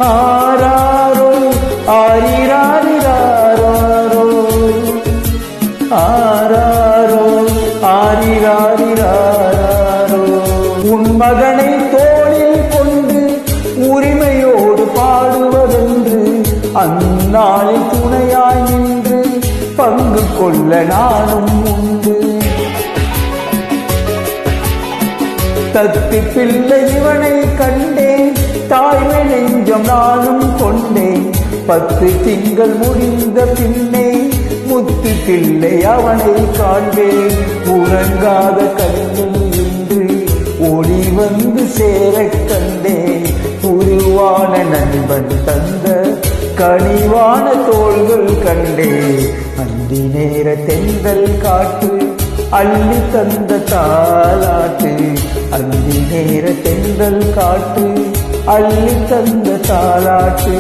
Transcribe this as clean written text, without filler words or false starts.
ஆராரோ ஆரிராரிராரோ ஆராரோ ஆரிராரிராரோ. உன் மகனை தோளில் கொண்டு உரிமையோடு பாடுவதென்று அந்நாளில் துணையாய் நின்று பங்கு கொள்ள நானும் உண்டு. தத்து பிள்ளை இவனை கண்டேன், தாய்மை நெஞ்சம் நானும் கொண்டேன். 10 திங்கள் முடிந்த பின்னே முத்து பிள்ளை அவனை காண்பேன். உறங்காத கண்ணில் இன்று ஒளி வந்து சேரக் கண்டேன். உருவான நண்பன் தந்த கனிவான தோள்கள் கண்டேன். அந்தி நேர தென்றல் காற்று அள்ளி தந்த தாலாட்டு. அந்தி நேர தென்றல் காற்று அள்ளி தந்த தாலாட்டு.